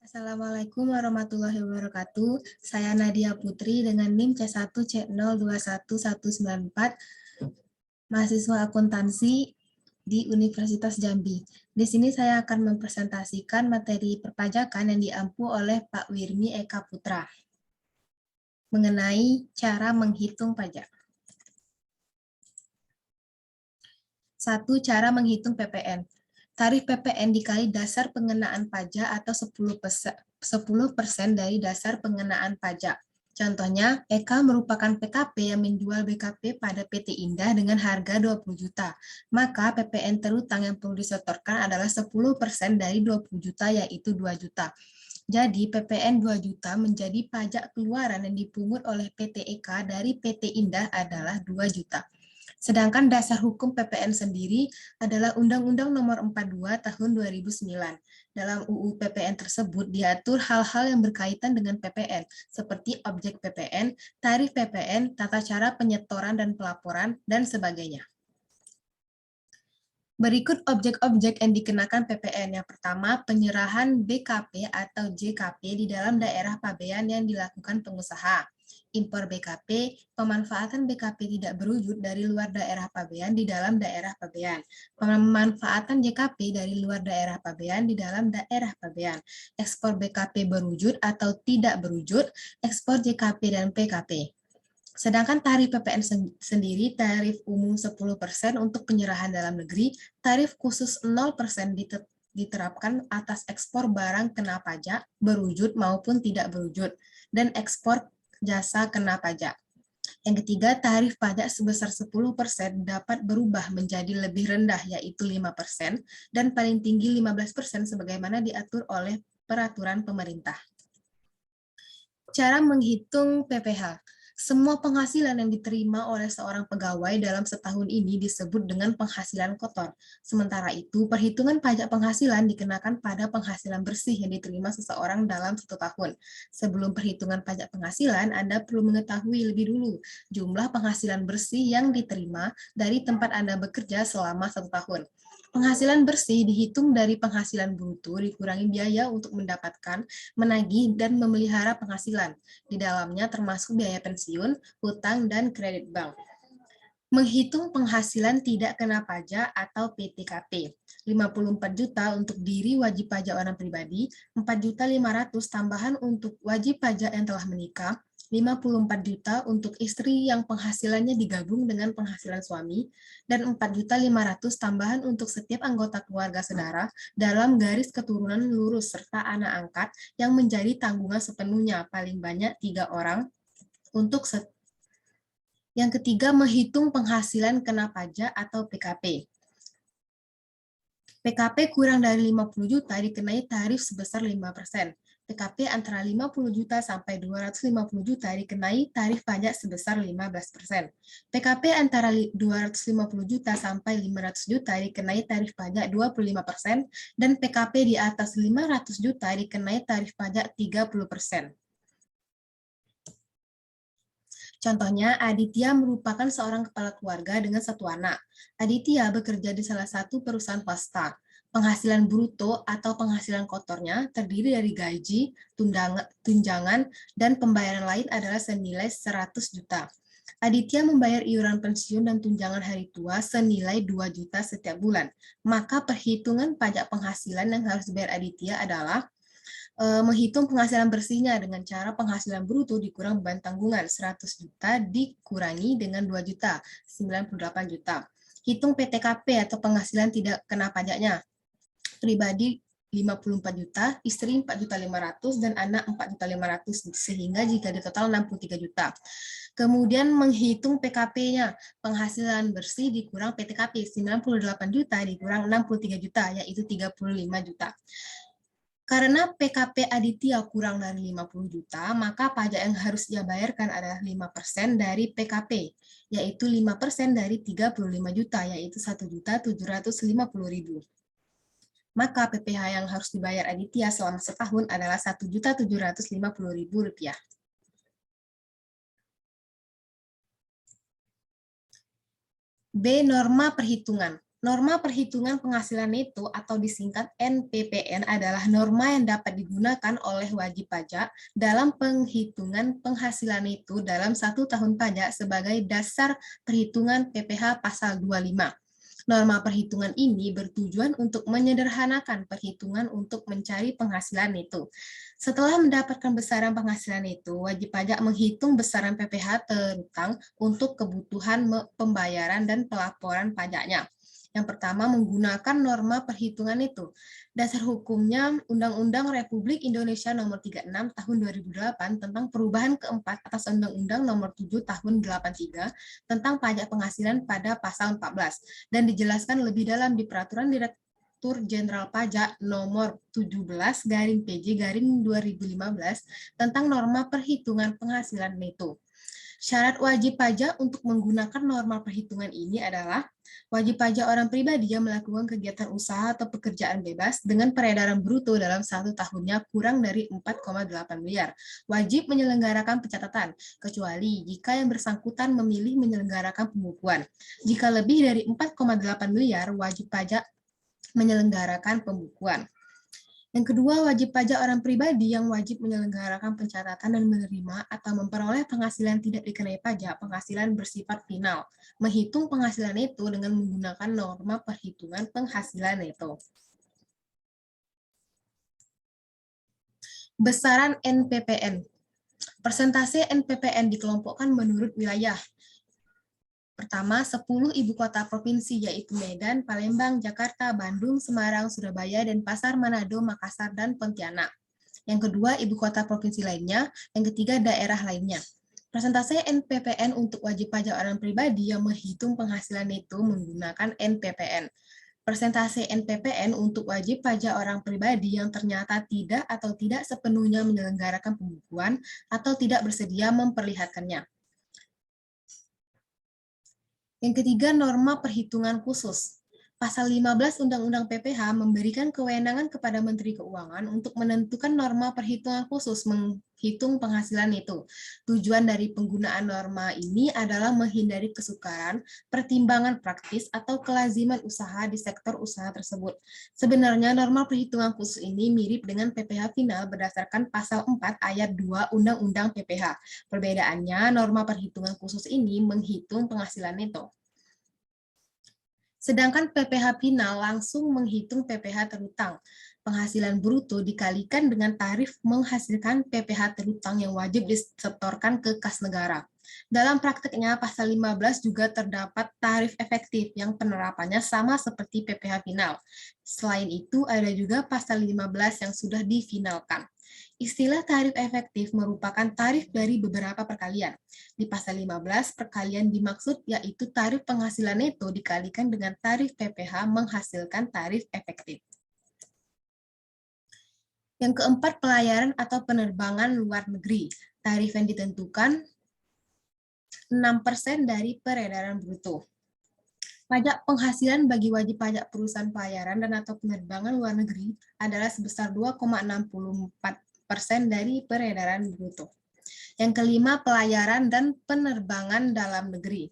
Assalamualaikum warahmatullahi wabarakatuh. Saya Nadia Putri dengan NIM C1C021194, mahasiswa akuntansi di Universitas Jambi. Di sini saya akan mempresentasikan materi perpajakan yang diampu oleh Pak Wirmi Eka Putra mengenai cara menghitung pajak. 1. Cara menghitung PPN. Tarif PPN dikali dasar pengenaan pajak atau 10% dari dasar pengenaan pajak. Contohnya, Eka merupakan PKP yang menjual BKP pada PT Indah dengan harga 20 juta. Maka PPN terutang yang perlu disetorkan adalah 10% dari 20 juta, yaitu 2 juta. Jadi, PPN 2 juta menjadi pajak keluaran yang dipungut oleh PT Eka dari PT Indah adalah 2 juta. Sedangkan dasar hukum PPN sendiri adalah Undang-Undang Nomor 42 Tahun 2009. Dalam UU PPN tersebut diatur hal-hal yang berkaitan dengan PPN, seperti objek PPN, tarif PPN, tata cara penyetoran dan pelaporan, dan sebagainya. Berikut objek-objek yang dikenakan PPN. Yang pertama, penyerahan BKP atau JKP di dalam daerah pabean yang dilakukan pengusaha. Impor BKP, pemanfaatan BKP tidak berwujud dari luar daerah pabean di dalam daerah pabean. Pemanfaatan JKP dari luar daerah pabean di dalam daerah pabean. Ekspor BKP berwujud atau tidak berwujud, ekspor JKP dan PKP. Sedangkan tarif PPN sendiri, tarif umum 10% untuk penyerahan dalam negeri, tarif khusus 0% diterapkan atas ekspor barang kena pajak, berwujud maupun tidak berwujud, dan ekspor jasa kena pajak. Yang ketiga, tarif pajak sebesar 10% dapat berubah menjadi lebih rendah, yaitu 5%, dan paling tinggi 15% sebagaimana diatur oleh peraturan pemerintah. Cara menghitung PPh. Semua penghasilan yang diterima oleh seorang pegawai dalam setahun ini disebut dengan penghasilan kotor. Sementara itu, perhitungan pajak penghasilan dikenakan pada penghasilan bersih yang diterima seseorang dalam 1 tahun. Sebelum perhitungan pajak penghasilan, Anda perlu mengetahui lebih dulu jumlah penghasilan bersih yang diterima dari tempat Anda bekerja selama 1 tahun. Penghasilan bersih dihitung dari penghasilan bruto dikurangi biaya untuk mendapatkan, menagih, dan memelihara penghasilan. Di dalamnya termasuk biaya pensiun, hutang, dan kredit bank. Menghitung penghasilan tidak kena pajak atau PTKP. 54 juta untuk diri wajib pajak orang pribadi, 4.500.000 tambahan untuk wajib pajak yang telah menikah, 54 juta untuk istri yang penghasilannya digabung dengan penghasilan suami, dan 4.500.000 tambahan untuk setiap anggota keluarga saudara dalam garis keturunan lurus serta anak angkat yang menjadi tanggungan sepenuhnya paling banyak 3 orang untuk Yang ketiga, menghitung penghasilan kena pajak atau PKP. PKP kurang dari 50 juta dikenai tarif sebesar 5%. PKP antara 50 juta sampai 250 juta dikenai tarif pajak sebesar 15%. PKP antara 250 juta sampai 500 juta dikenai tarif pajak 25%, dan PKP di atas 500 juta dikenai tarif pajak 30%. Contohnya, Aditya merupakan seorang kepala keluarga dengan 1 anak. Aditya bekerja di salah satu perusahaan swasta. Penghasilan bruto atau penghasilan kotornya terdiri dari gaji, tunjangan, dan pembayaran lain adalah senilai 100 juta. Aditya membayar iuran pensiun dan tunjangan hari tua senilai 2 juta setiap bulan. Maka perhitungan pajak penghasilan yang harus dibayar Aditya adalah menghitung penghasilan bersihnya dengan cara penghasilan bruto dikurang beban tanggungan 100 juta dikurangi dengan 2 juta, 98 juta. Hitung PTKP atau penghasilan tidak kena pajaknya. Pribadi 54 juta, istri 4.500.000, dan anak 4.500.000, sehingga jika di total 63 juta. Kemudian menghitung PKP-nya, penghasilan bersih dikurang PTKP, 98 juta dikurang 63 juta, yaitu 35 juta. Karena PKP Aditya kurang dari 50 juta, maka pajak yang harus ia bayarkan adalah 5% dari PKP, yaitu 5% dari 35 juta, yaitu 1.750.000. Maka PPh yang harus dibayar Aditya selama setahun adalah Rp1.750.000. B. Norma perhitungan. Norma perhitungan penghasilan neto atau disingkat NPPN adalah norma yang dapat digunakan oleh wajib pajak dalam penghitungan penghasilan neto dalam 1 tahun pajak sebagai dasar perhitungan PPh pasal 25. Norma perhitungan ini bertujuan untuk menyederhanakan perhitungan untuk mencari penghasilan neto. Setelah mendapatkan besaran penghasilan neto, wajib pajak menghitung besaran PPh terutang untuk kebutuhan pembayaran dan pelaporan pajaknya. Yang pertama, menggunakan norma perhitungan itu. Dasar hukumnya Undang-Undang Republik Indonesia Nomor 36 Tahun 2008 tentang perubahan keempat atas Undang-Undang Nomor 7 Tahun 83 tentang pajak penghasilan pada pasal 14 dan dijelaskan lebih dalam di Peraturan Direktur Jenderal Pajak Nomor 17/PJ/2015 tentang norma perhitungan penghasilan neto. Syarat wajib pajak untuk menggunakan norma perhitungan ini adalah wajib pajak orang pribadi yang melakukan kegiatan usaha atau pekerjaan bebas dengan peredaran bruto dalam 1 tahunnya kurang dari 4,8 miliar. Wajib menyelenggarakan pencatatan, kecuali jika yang bersangkutan memilih menyelenggarakan pembukuan. Jika lebih dari 4,8 miliar, wajib pajak menyelenggarakan pembukuan. Yang kedua, wajib pajak orang pribadi yang wajib menyelenggarakan pencatatan dan menerima atau memperoleh penghasilan tidak dikenai pajak, penghasilan bersifat final. Menghitung penghasilan neto dengan menggunakan norma perhitungan penghasilan neto. Besaran NPPN. Persentase NPPN dikelompokkan menurut wilayah. Pertama, 10 ibu kota provinsi yaitu Medan, Palembang, Jakarta, Bandung, Semarang, Surabaya, dan Pasar, Manado, Makassar, dan Pontianak. Yang kedua, ibu kota provinsi lainnya. Yang ketiga, daerah lainnya. Persentase NPPN untuk wajib pajak orang pribadi yang menghitung penghasilan neto menggunakan NPPN. Persentase NPPN untuk wajib pajak orang pribadi yang ternyata tidak atau tidak sepenuhnya menyelenggarakan pembukuan atau tidak bersedia memperlihatkannya. Yang ketiga, norma perhitungan khusus. Pasal 15 Undang-Undang PPh memberikan kewenangan kepada Menteri Keuangan untuk menentukan norma perhitungan khusus menghitung penghasilan itu. Tujuan dari penggunaan norma ini adalah menghindari kesukaran, pertimbangan praktis, atau kelaziman usaha di sektor usaha tersebut. Sebenarnya norma perhitungan khusus ini mirip dengan PPh final berdasarkan pasal 4 ayat 2 Undang-Undang PPh. Perbedaannya, norma perhitungan khusus ini menghitung penghasilan neto. Sedangkan PPh final langsung menghitung PPh terutang. Penghasilan bruto dikalikan dengan tarif menghasilkan PPh terutang yang wajib disetorkan ke kas negara. Dalam prakteknya, pasal 15 juga terdapat tarif efektif yang penerapannya sama seperti PPh final. Selain itu, ada juga pasal 15 yang sudah difinalkan. Istilah tarif efektif merupakan tarif dari beberapa perkalian. Di pasal 15, perkalian dimaksud yaitu tarif penghasilan neto dikalikan dengan tarif PPh menghasilkan tarif efektif. Yang keempat, pelayaran atau penerbangan luar negeri. Tarif yang ditentukan 6% dari peredaran bruto. Pajak penghasilan bagi wajib pajak perusahaan pelayaran dan atau penerbangan luar negeri adalah sebesar 2,64% dari peredaran bruto. Yang kelima, pelayaran dan penerbangan dalam negeri.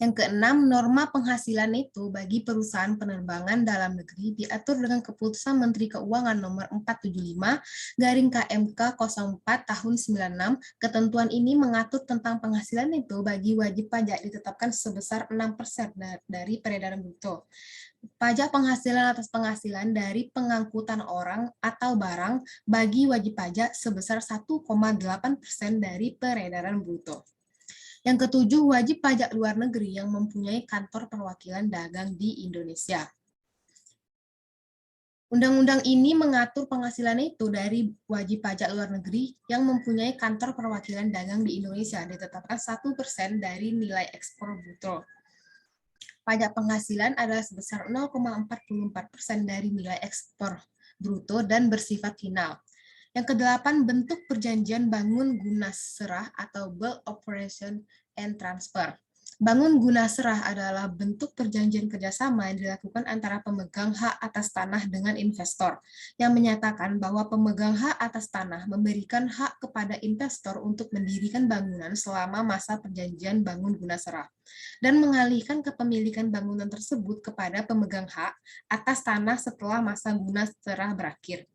Yang keenam, norma penghasilan neto bagi perusahaan penerbangan dalam negeri diatur dengan Keputusan Menteri Keuangan Nomor 475/KMK 04 Tahun 96. Ketentuan ini mengatur tentang penghasilan neto bagi wajib pajak ditetapkan sebesar 6% dari peredaran bruto. Pajak penghasilan atas penghasilan dari pengangkutan orang atau barang bagi wajib pajak sebesar 1,8% dari peredaran bruto. Yang ketujuh, wajib pajak luar negeri yang mempunyai kantor perwakilan dagang di Indonesia. Undang-undang ini mengatur penghasilan itu dari wajib pajak luar negeri yang mempunyai kantor perwakilan dagang di Indonesia ditetapkan 1% dari nilai ekspor bruto. Pajak penghasilan adalah sebesar 0,44% dari nilai ekspor bruto dan bersifat final. Yang kedelapan, bentuk perjanjian bangun guna serah atau bulk operation and transfer. Bangun guna serah adalah bentuk perjanjian kerjasama yang dilakukan antara pemegang hak atas tanah dengan investor, yang menyatakan bahwa pemegang hak atas tanah memberikan hak kepada investor untuk mendirikan bangunan selama masa perjanjian bangun guna serah, dan mengalihkan kepemilikan bangunan tersebut kepada pemegang hak atas tanah setelah masa guna serah berakhir.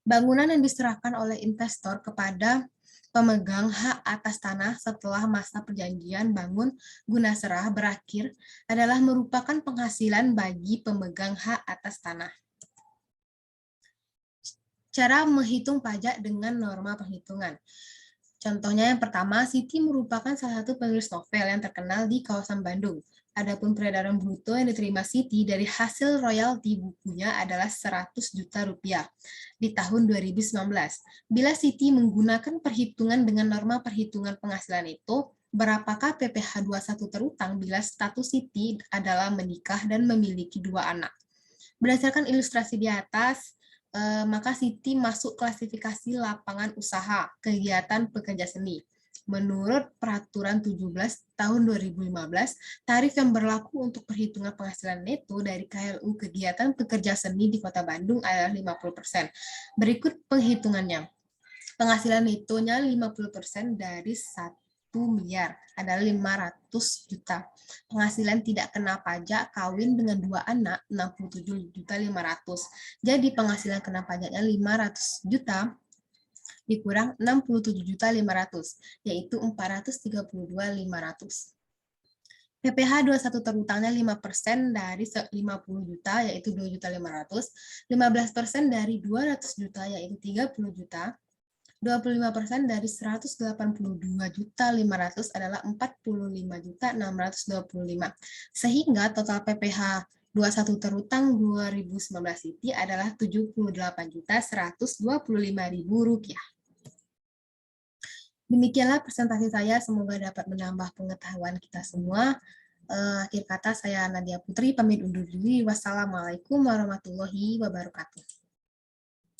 Bangunan yang diserahkan oleh investor kepada pemegang hak atas tanah setelah masa perjanjian bangun guna serah berakhir adalah merupakan penghasilan bagi pemegang hak atas tanah. Cara menghitung pajak dengan norma penghitungan. Contohnya yang pertama, Siti merupakan salah satu penulis novel yang terkenal di kawasan Bandung. Adapun peredaran bruto yang diterima Siti dari hasil royalti bukunya adalah 100 juta rupiah di tahun 2019. Bila Siti menggunakan perhitungan dengan norma perhitungan penghasilan itu, berapakah PPh 21 terutang bila status Siti adalah menikah dan memiliki 2 anak? Berdasarkan ilustrasi di atas, maka Siti masuk klasifikasi lapangan usaha, kegiatan pekerja seni. Menurut Peraturan 17 tahun 2015, tarif yang berlaku untuk perhitungan penghasilan neto dari KLU kegiatan pekerja seni di Kota Bandung adalah 50%. Berikut penghitungannya. Penghasilan netonya 50% dari 1 miliar adalah 500 juta. Penghasilan tidak kena pajak kawin dengan 2 anak 67.500. Jadi penghasilan kena pajaknya 500 juta dikurang 67.500, yaitu 432.500. PPh 21 terutangnya 5% dari 50 juta, yaitu 2.500.000, 15% dari 200 juta, yaitu 30 juta, 25% dari 182.500.000 adalah 45.625. Sehingga total PPh 21 terutang 2019 Siti adalah 78.125.000 rupiah. Demikianlah presentasi saya, semoga dapat menambah pengetahuan kita semua. Akhir kata, saya Nadia Putri, pamit undur diri. Wassalamualaikum warahmatullahi wabarakatuh.